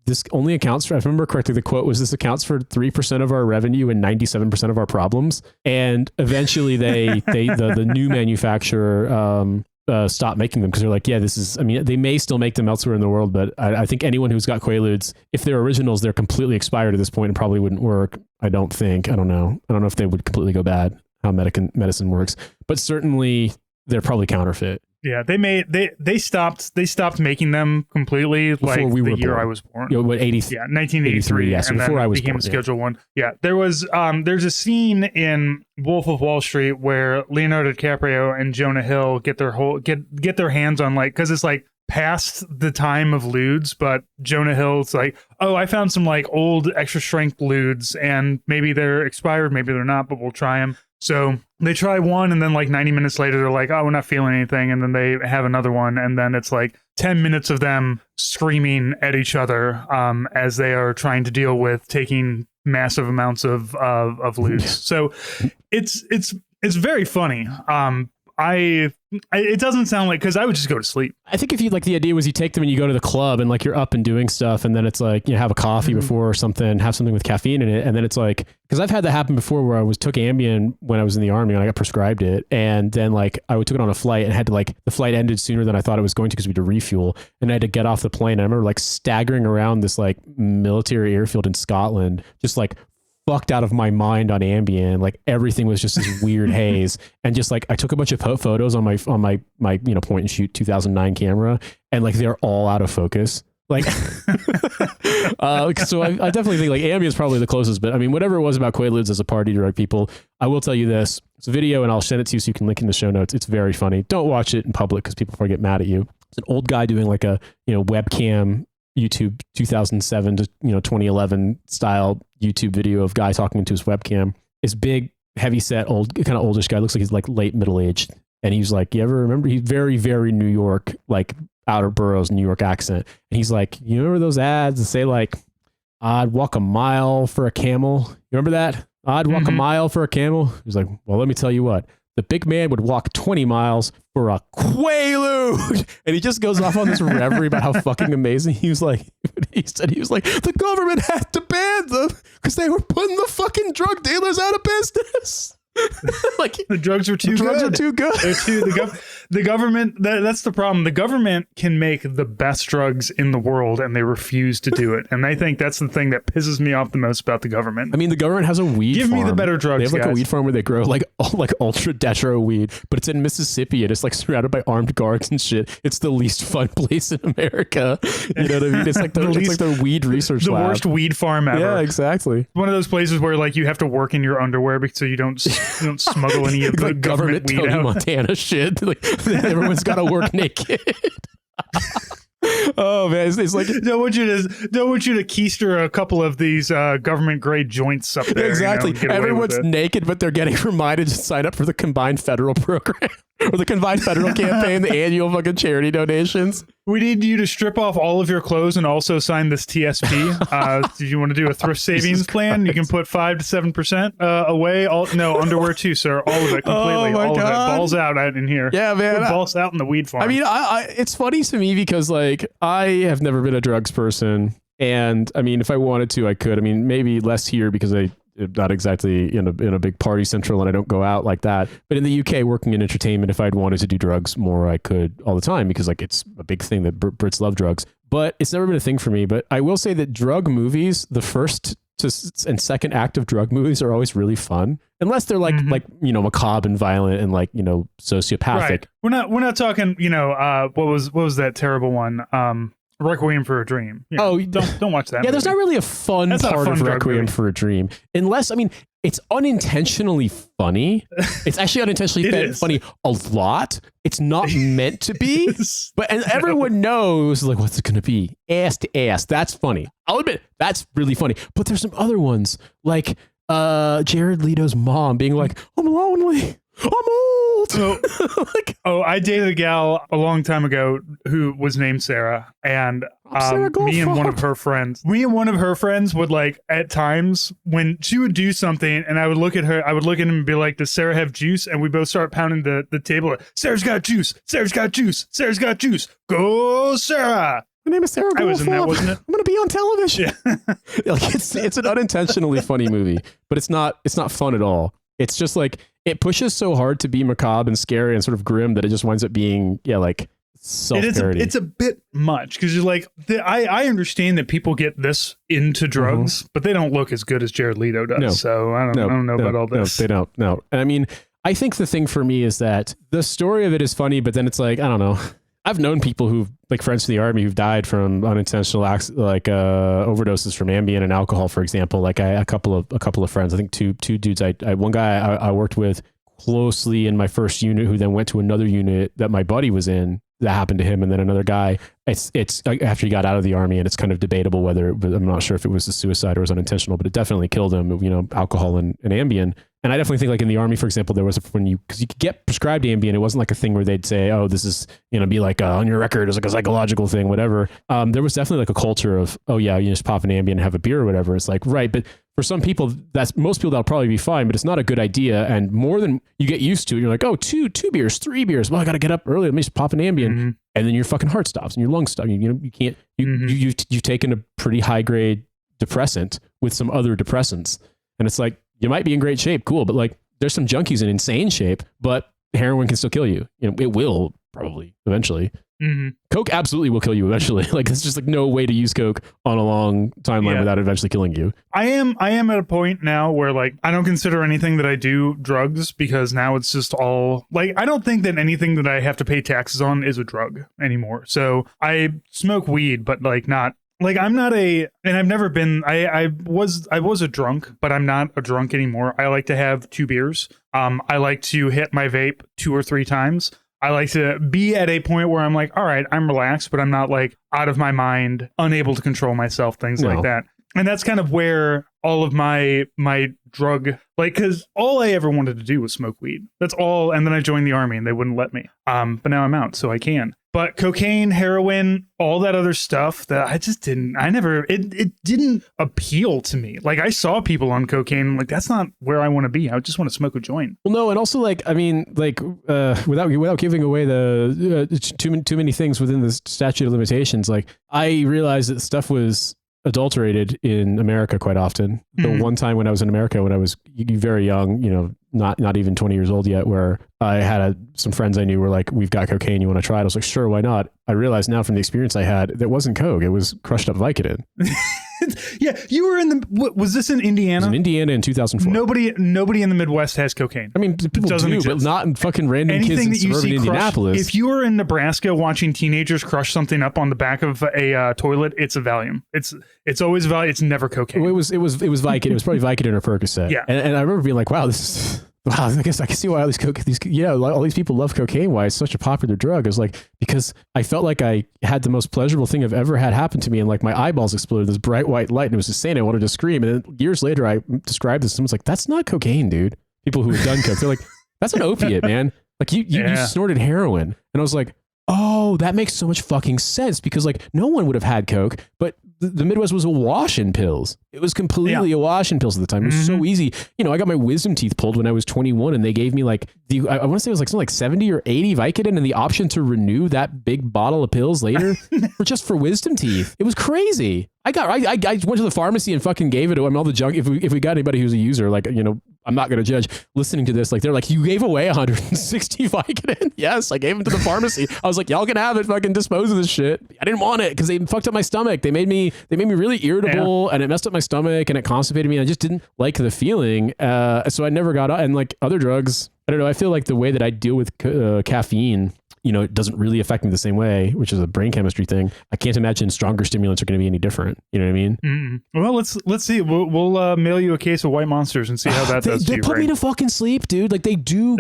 this only accounts for, if I remember correctly, the quote was, this accounts for 3% of our revenue and 97% of our problems. And eventually the new manufacturer, stop making them because they're like, yeah, this is, I mean, they may still make them elsewhere in the world, but I think anyone who's got Quaaludes, if they're originals, they're completely expired at this point and probably wouldn't work. I don't know if they would completely go bad, how medicine works, but certainly they're probably counterfeit. Yeah, they stopped making them completely before like the year I was born. Yeah, what, 1983. Yeah, so and before I was became born. Schedule 1. Yeah, there was there's a scene in Wolf of Wall Street where Leonardo DiCaprio and Jonah Hill get their hands on, like, because it's like past the time of ludes, but Jonah Hill's like, oh, I found some like old extra strength ludes and maybe they're expired, maybe they're not, but we'll try them. So they try one, and then like 90 minutes later, they're like, oh, we're not feeling anything. And then they have another one. And then it's like 10 minutes of them screaming at each other as they are trying to deal with taking massive amounts of ludes. So it's very funny. It doesn't sound like, because I would just go to sleep. I think if you like, the idea was you take them and you go to the club and like you're up and doing stuff, and then it's like, you know, have a coffee before or something, have something with caffeine in it, and then it's like, because I've had that happen before where I took Ambien when I was in the army and I got prescribed it, and then like I took it on a flight and had to, like, the flight ended sooner than I thought it was going to because we had to refuel, and I had to get off the plane. I remember like staggering around this like military airfield in Scotland, just like fucked out of my mind on Ambien. Like everything was just this weird haze, and just like I took a bunch of photos on my you know, point and shoot 2009 camera, and like they're all out of focus. Like, so I definitely think like Ambien is probably the closest, but I mean, whatever it was about Quaaludes as a party drug, people, I will tell you this, it's a video and I'll send it to you so you can link in the show notes. It's very funny. Don't watch it in public because people probably get mad at you. It's an old guy doing like a, you know, webcam YouTube 2007 to 2011 style YouTube video of guy talking into his webcam. This big, heavy set, old, kind of oldish guy, looks like he's like late middle aged, and he's like, you ever remember? He's very, very New York, like outer boroughs New York accent, and he's like, you remember those ads that say like, I'd walk a mile for a camel? You remember that? I'd walk a mile for a camel. He's like, well, let me tell you what. The big man would walk 20 miles for a Quaalude. And he just goes off on this reverie about how fucking amazing. He was like, the government had to ban them because they were putting the fucking drug dealers out of business. Like the drugs are too good. The government, that's the problem. The government can make the best drugs in the world and they refuse to do it. And I think that's the thing that pisses me off the most about the government. I mean, the government has a weed farm. Give me the better drugs, They have like guys. a weed farm where they grow like ultra detro weed, but it's in Mississippi and it's like surrounded by armed guards and shit. It's the least fun place in America. You know what I mean? It's like the weed research lab. The worst weed farm ever. Yeah, exactly. One of those places where like you have to work in your underwear so you don't smuggle any of the like government weed Tony out. Montana shit. Like, everyone's got to work naked. Oh man, it's like don't want you to keister a couple of these government grade joints up there. Exactly. You know, everyone's naked, but they're getting reminded to sign up for the combined federal program or the combined federal campaign, the annual fucking charity donations. We need you to strip off all of your clothes and also sign this TSP. Do you want to do a thrift savings plan? You can put 5 to 7% away. Underwear too, sir. All of it, completely. Oh my all God. of it. Balls out in here. Yeah, man. Balls out in the weed farm. I mean, it's funny to me because like I have never been a drugs person. And I mean, if I wanted to, I could. I mean, maybe less here because I not exactly in a big party central, and I don't go out like that. But in the UK, working in entertainment, if I'd wanted to do drugs more, I could all the time, because like it's a big thing that Brits love drugs. But it's never been a thing for me. But I will say that drug movies, the first and second act of drug movies are always really fun, unless they're like macabre and violent and like sociopathic. Right. We're not talking what was that terrible one, Requiem for a Dream. Don't watch that. Yeah, there's not really a fun part of Requiem for a Dream, unless it's unintentionally funny. It's actually unintentionally funny a lot. It's not meant to be, and everyone knows like what's it going to be. Ass to ass. That's funny. I'll admit that's really funny. But there's some other ones like Jared Leto's mom being like, "I'm lonely. I'm old." So, I dated a gal a long time ago who was named Sarah, and me and one of her friends would like at times when she would do something, and I would look at her, I would look at him and be like, "Does Sarah have juice?" And we both start pounding the table. Sarah's got juice. Sarah's got juice. Sarah's got juice. Go, Sarah. My name is Sarah. I was in that, wasn't it? I'm going to be on television. Yeah. Like it's an unintentionally funny movie, but it's not fun at all. It's just like it pushes so hard to be macabre and scary and sort of grim that it just winds up being like self-parody. It's a bit much because you're like I understand that people get this into drugs, but they don't look as good as Jared Leto does. No. So I don't know about all this. No, they don't. No, and I mean, I think the thing for me is that the story of it is funny, but then it's like I don't know. I've known people who've like friends from the army who've died from unintentional acts, like overdoses from Ambien and alcohol, for example. Like a couple of friends, I think two dudes. One guy I worked with closely in my first unit, who then went to another unit that my buddy was in. That happened to him, and then another guy. It's after he got out of the army, and it's kind of debatable whether I'm not sure if it was a suicide or was unintentional, but it definitely killed him. Alcohol and Ambien. And I definitely think because in the army, for example, there was because you could get prescribed Ambien. It wasn't like a thing where they'd say, "Oh, this is be like on your record as like a psychological thing, whatever." There was definitely like a culture of, "Oh yeah, you just pop an Ambien and have a beer or whatever." It's like right, but for some people, most people that'll probably be fine, but it's not a good idea. And more than you get used to it, you're like, "Oh, two beers, 3 beers. Well, I got to get up early. Let me just pop an Ambien," and then your fucking heart stops and your lungs stop. You can't. You've taken a pretty high grade depressant with some other depressants, and it's like you might be in great shape, cool, but like. There's some junkies in insane shape, but heroin can still kill you. It will probably eventually. Coke absolutely will kill you eventually. Like it's just like no way to use Coke on a long timeline without eventually killing you. I am at a point now where like I don't consider anything that I do drugs because now it's just all like I don't think that anything that I have to pay taxes on is a drug anymore. So I smoke weed, but like not. Like I'm not and I've never been, I was a drunk, but I'm not a drunk anymore. I like to have 2 beers. I like to hit my vape 2 or 3 times. I like to be at a point where I'm like, all right, I'm relaxed, but I'm not like out of my mind, unable to control myself, things like that. And that's kind of where all of my drug, like, because all I ever wanted to do was smoke weed. That's all. And then I joined the army and they wouldn't let me. But now I'm out, so I can. But cocaine, heroin, all that other stuff that it didn't appeal to me. Like I saw people on cocaine, like that's not where I want to be. I just want to smoke a joint. Well, no, and also like I mean, like without giving away the too many things within the statute of limitations. Like I realized that stuff was adulterated in America quite often. The one time when I was in America, when I was very young, not even 20 years old yet, where I had some friends I knew were like, "We've got cocaine, you want to try it?" I was like, "Sure, why not?" I realized now from the experience I had, that wasn't Coke, it was crushed up Vicodin. Yeah, you were was this in Indiana? It was in Indiana in 2004. Nobody in the Midwest has cocaine. I mean, people do, but not in fucking random Anything kids in suburban Indianapolis. If you were in Nebraska watching teenagers crush something up on the back of a toilet, it's a Valium. It's always Valium. It's never cocaine. Well, it was Vicodin. It was probably Vicodin or Percocet. Yeah, and I remember being like, "Wow, wow, I guess I can see why all these people love cocaine. Why it's such a popular drug." It was like, because I felt like I had the most pleasurable thing I've ever had happen to me. And like my eyeballs exploded, this bright white light. And it was insane. I wanted to scream. And then years later, I described this. Someone's like, "That's not cocaine, dude." People who have done coke, they're like, "That's an opiate, man. Like you snorted heroin." And I was like, "Oh, that makes so much fucking sense," because like no one would have had Coke, but the Midwest was awash in pills. It was completely awash in pills at the time. It was so easy. You know, I got my wisdom teeth pulled when I was 21 and they gave me like I want to say it was like something like 70 or 80 Vicodin and the option to renew that big bottle of pills later for wisdom teeth. It was crazy. I went to the pharmacy and fucking gave it to all the junk. If we got anybody who's a user, like, you know, I'm not going to judge listening to this. Like, they're like, you gave away 160 Vicodin. Yes, I gave them to the pharmacy. I was like, y'all can have it. Fucking dispose of this shit. I didn't want it because they fucked up my stomach. They made me really irritable and it messed up my stomach and it constipated me. I just didn't like the feeling. So I never got and like other drugs. I don't know. I feel like the way that I deal with caffeine, you know, it doesn't really affect me the same way, which is a brain chemistry thing. I can't imagine stronger stimulants are going to be any different. You know what I mean? Well, let's see. We'll mail you a case of White Monsters and see how that does to you. They put me to fucking sleep, dude. Like they do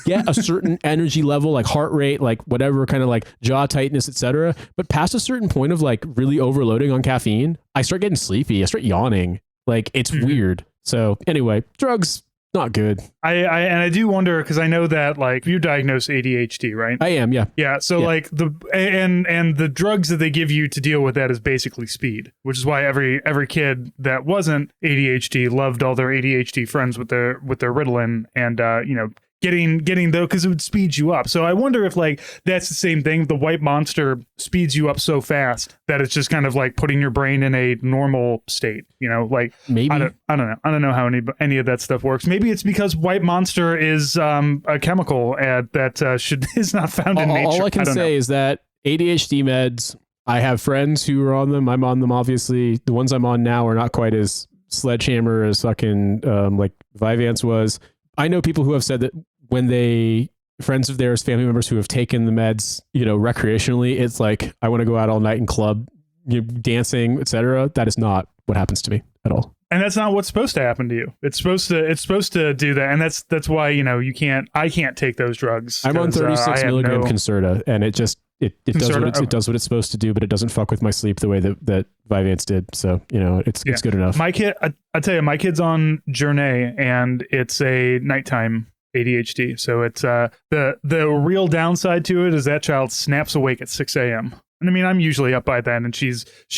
get a certain energy level, like heart rate, like whatever kind of like jaw tightness, etc. But past a certain point of like really overloading on caffeine, I start getting sleepy. I start yawning. Like it's weird. So anyway, drugs. Not good. I do wonder because I know that like you diagnose ADHD, right? I am, yeah. Yeah. So like the drugs that they give you to deal with that is basically speed, which is why every kid that wasn't ADHD loved all their ADHD friends with their Ritalin and you know, getting though, because it would speed you up. So I wonder if like that's the same thing. The White Monster speeds you up so fast that it's just kind of like putting your brain in a normal state. You know, like maybe I don't know how any of that stuff works. Maybe it's because White Monster is a chemical that is not found in nature. All I can say is that ADHD meds. I have friends who are on them. I'm on them. Obviously, the ones I'm on now are not quite as sledgehammer as fucking like Vyvanse was. I know people who have said that when friends of theirs, family members who have taken the meds, you know, recreationally, it's like, I want to go out all night and club, you know, dancing, etc. That is not what happens to me at all. And that's not what's supposed to happen to you. It's supposed to do that. And that's why, you know, I can't take those drugs. I'm on 36 milligram Concerta and it does what it's supposed to do, but it doesn't fuck with my sleep the way that Vyvanse did. So, you know, it's good enough. My kid, I tell you, my kid's on Journey and it's a nighttime ADHD. So it's the real downside to it is that child snaps awake at 6 a.m. And I mean, I'm usually up by then and she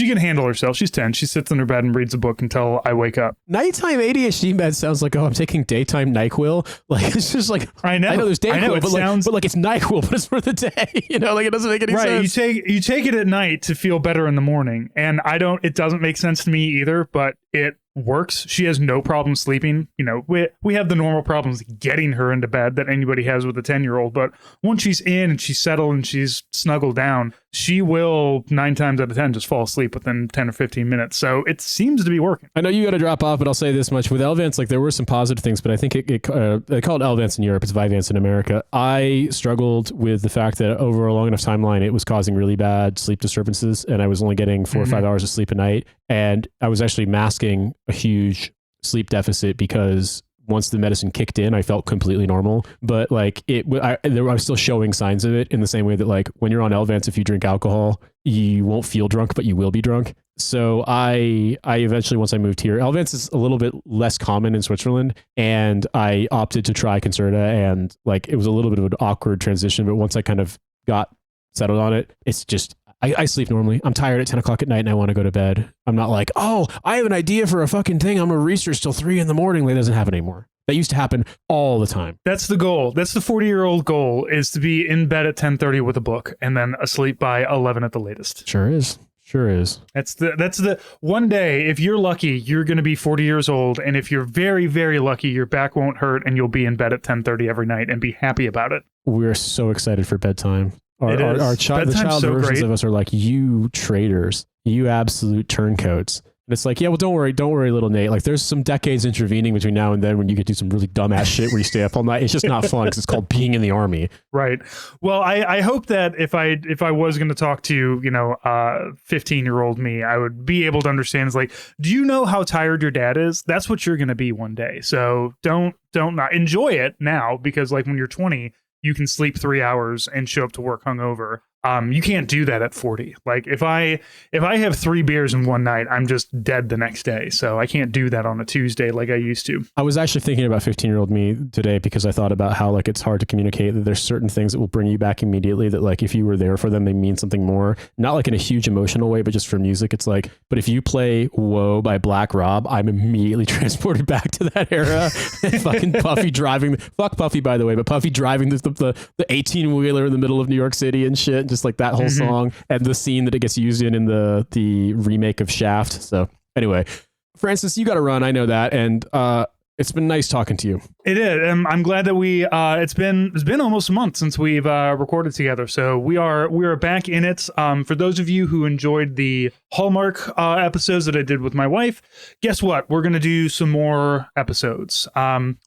can handle herself. She's 10. She sits in her bed and reads a book until I wake up. Nighttime ADHD med sounds like, oh, I'm taking daytime NyQuil. Like, it's just like, I know there's DayQuil, but like it's NyQuil, but it's for the day. You know, like it doesn't make any sense. Right. You take it at night to feel better in the morning. And it doesn't make sense to me either, but it works. She has no problem sleeping. You know, we have the normal problems getting her into bed that anybody has with a 10-year-old, but once she's in and she's settled and she's snuggled down, she will 9 times out of 10 just fall asleep within 10 or 15 minutes. So it seems to be working. I know you got to drop off, but I'll say this much. With Elvance, like there were some positive things, but I think they call it Elvance in Europe. It's Vyvanse in America. I struggled with the fact that over a long enough timeline, it was causing really bad sleep disturbances and I was only getting 4 or 5 hours of sleep a night. And I was actually masking a huge sleep deficit because once the medicine kicked in, I felt completely normal. But like I was still showing signs of it in the same way that like when you're on Elvance, if you drink alcohol, you won't feel drunk, but you will be drunk. So I eventually, once I moved here, Elvance is a little bit less common in Switzerland, and I opted to try Concerta, and like it was a little bit of an awkward transition. But once I kind of got settled on it, it's just I sleep normally. I'm tired at 10 o'clock at night and I want to go to bed. I'm not like, oh, I have an idea for a fucking thing. I'm going to research till 3 a.m. Like, that doesn't happen anymore. That used to happen all the time. That's the goal. That's the 40-year-old goal, is to be in bed at 10:30 with a book and then asleep by 11 at the latest. Sure is. Sure is. That's the one day, if you're lucky, you're going to be 40 years old. And if you're very, very lucky, your back won't hurt and you'll be in bed at 10:30 every night and be happy about it. We're so excited for bedtime. The child versions great. Of us are like, you traitors, you absolute turncoats. And it's like, yeah, well, don't worry, little Nate. Like, there's some decades intervening between now and then when you could do some really dumbass shit where you stay up all night. It's just not fun because it's called being in the army. Right. Well, I hope that if I was going to talk to, 15-year-old me, I would be able to understand. It's like, do you know how tired your dad is? That's what you're going to be one day. So don't not enjoy it now, because like when you're 20, you can sleep 3 hours and show up to work hungover. You can't do that at 40. Like if I have 3 beers in one night, I'm just dead the next day. So I can't do that on a Tuesday like I used to. I was actually thinking about 15-year-old me today because I thought about how like it's hard to communicate that there's certain things that will bring you back immediately that like if you were there for them, they mean something more. Not like in a huge emotional way, but just for music. It's like, but if you play Whoa by Black Rob, I'm immediately transported back to that era. Fucking Puffy driving, fuck Puffy by the way, but Puffy driving the 18-wheeler in the middle of New York City and shit. Just like that whole song and the scene that it gets used in the remake of Shaft. So anyway, Francis, you got to run. I know that. And it's been nice talking to you. It is. I'm glad that we. It's been almost a month since we've recorded together, so we are back in it. For those of you who enjoyed the Hallmark episodes that I did with my wife, guess what? We're gonna do some more episodes.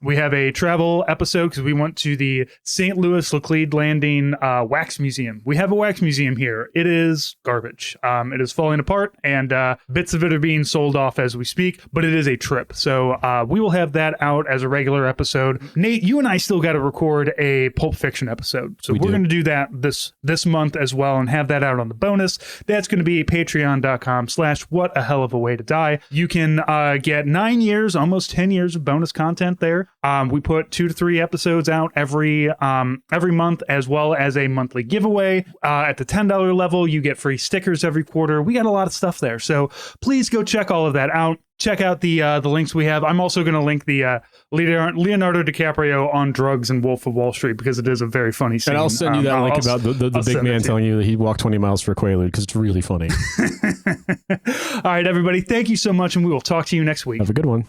We have a travel episode because we went to the St. Louis Laclede Landing Wax Museum. We have a wax museum here. It is garbage. It is falling apart, and bits of it are being sold off as we speak. But it is a trip, so we will have that out as a regular episode. Nate, you and I still got to record a Pulp Fiction episode, so we're going to do that this month as well and have that out on the bonus. That's going to be patreon.com/what a hell of a way to die. You can get 9 years, almost 10 years of bonus content there. We put 2 to 3 episodes out every month, as well as a monthly giveaway. At the $10 level, you get free stickers every quarter. We got a lot of stuff there, so please go check all of that out. Check out the links we have. I'm also going to link the Leonardo DiCaprio on drugs and Wolf of Wall Street because it is a very funny scene. And I'll send you that link about the big man telling you that he walked 20 miles for a Quaalude because it's really funny. All right, everybody. Thank you so much, and we will talk to you next week. Have a good one.